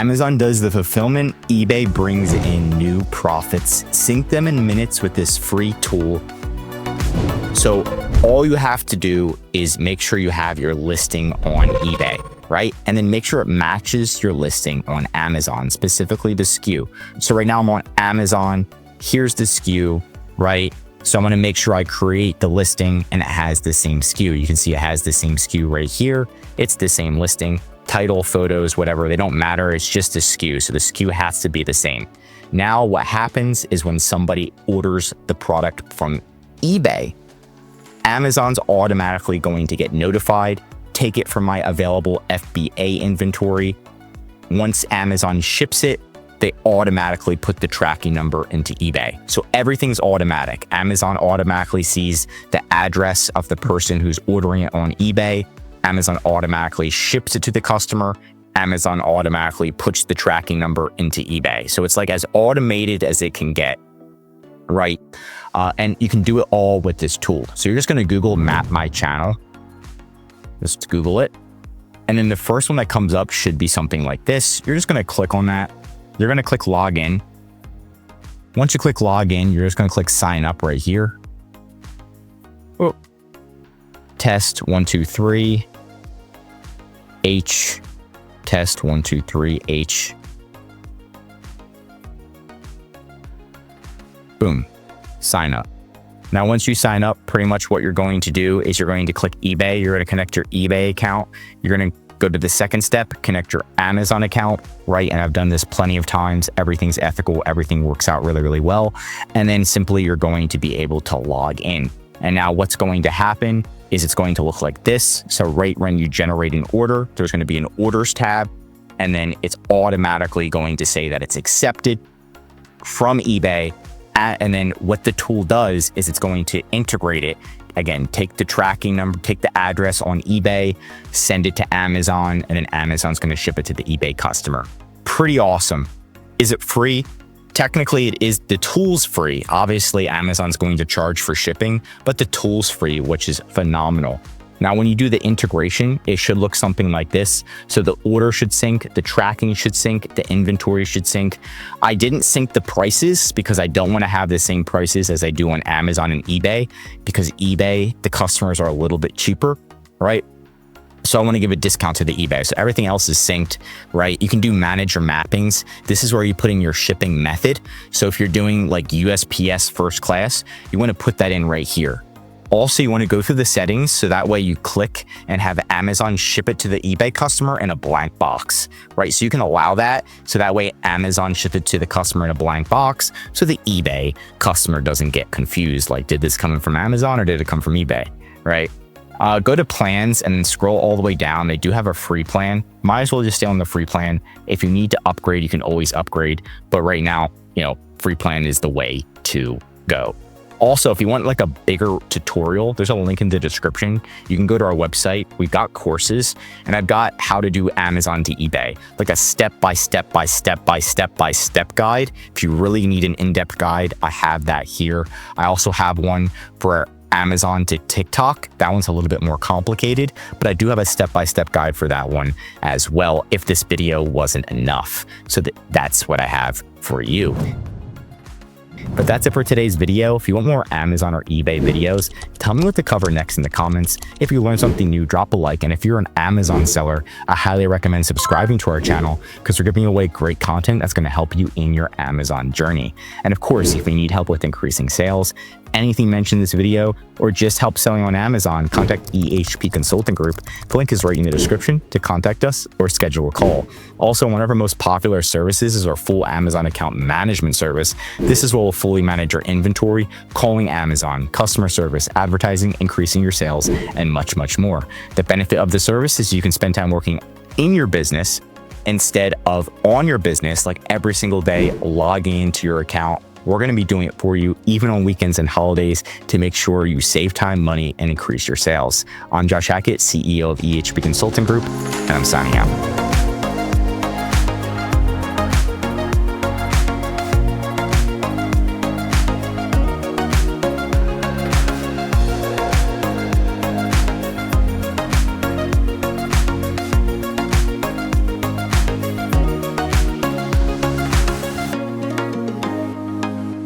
Amazon does the fulfillment, eBay brings in new profits. Sync them in minutes with this free tool. So all you have to do is make sure you have your listing on eBay, right? And then make sure it matches your listing on Amazon, specifically the SKU. So right now I'm on Amazon. Here's the SKU, right? So I'm going to make sure I create the listing and it has the same SKU. You can see it has the same SKU right here. It's the same listing, title, photos, whatever, they don't matter. It's just a SKU. So the SKU has to be the same. Now what happens is when somebody orders the product from eBay, Amazon's automatically going to get notified, take it from my available FBA inventory. Once Amazon ships it, they automatically put the tracking number into eBay. So everything's automatic. Amazon automatically sees the address of the person who's ordering it on eBay. Amazon automatically ships it to the customer. Amazon automatically puts the tracking number into eBay. So it's like as automated as it can get, right? And you can do it all with this tool. So you're just going to Google MapMyChannel. Just Google it. And then the first one that comes up should be something like this. You're just going to click on that. You're going to click login. Once you click login, you're just going to click sign up right here. Oh. Test 1, 2, 3. H. Test 1, 2, 3. H. Boom. Sign up. Now, once you sign up, pretty much what you're going to do is you're going to click eBay. You're going to connect your eBay account. You're going to go to the second step, connect your Amazon account, right? And I've done this plenty of times. Everything's ethical. Everything works out really, really well. And then simply you're going to be able to log in. And now what's going to happen is it's going to look like this. So right when you generate an order, there's going to be an orders tab, and then it's automatically going to say that it's accepted from eBay. And then what the tool does is it's going to integrate it. Again, take the tracking number, take the address on eBay, send it to Amazon, and then Amazon's going to ship it to the eBay customer. Pretty awesome. Is it free? Technically, it is. The tool's free. Obviously, Amazon's going to charge for shipping, but the tool's free, which is phenomenal. Now, when you do the integration, it should look something like this. So the order should sync, the tracking should sync, the inventory should sync. I didn't sync the prices because I don't want to have the same prices as I do on Amazon and eBay, because eBay, the customers are a little bit cheaper, right? So I want to give a discount to the eBay. So everything else is synced, right? You can do manage your mappings. This is where you put in your shipping method. So if you're doing like USPS first class, you want to put that in right here. Also, you want to go through the settings so that way you click and have Amazon ship it to the eBay customer in a blank box, right? So you can allow that. So that way Amazon ship it to the customer in a blank box. So the eBay customer doesn't get confused. Like, did this come from Amazon or did it come from eBay, right? Go to plans and then scroll all the way down. They do have a free plan. Might as well just stay on the free plan. If you need to upgrade, you can always upgrade. But right now, free plan is the way to go. Also, if you want like a bigger tutorial, there's a link in the description. You can go to our website. We've got courses, and I've got how to do Amazon to eBay, like a step-by-step guide. If you really need an in-depth guide, I have that here. I also have one for Amazon to TikTok. That one's a little bit more complicated, but I do have a step-by-step guide for that one as well, if this video wasn't enough. So that's what I have for you. But that's it for today's video. If you want more Amazon or eBay videos, tell me what to cover next in the comments. If you learned something new, drop a like. And if you're an Amazon seller, I highly recommend subscribing to our channel because we're giving away great content that's going to help you in your Amazon journey. And of course, if you need help with increasing sales, anything mentioned in this video, or just help selling on Amazon, contact EHP Consulting Group. The link is right in the description to contact us or schedule a call. Also, one of our most popular services is our full Amazon account management service. This is where we'll fully manage your inventory, calling Amazon, customer service, advertising, increasing your sales, and much, much more. The benefit of the service is you can spend time working in your business instead of on your business, like every single day, logging into your account. We're going to be doing it for you, even on weekends and holidays, to make sure you save time, money, and increase your sales. I'm Josh Hackett, CEO of EHP Consulting Group, and I'm signing out.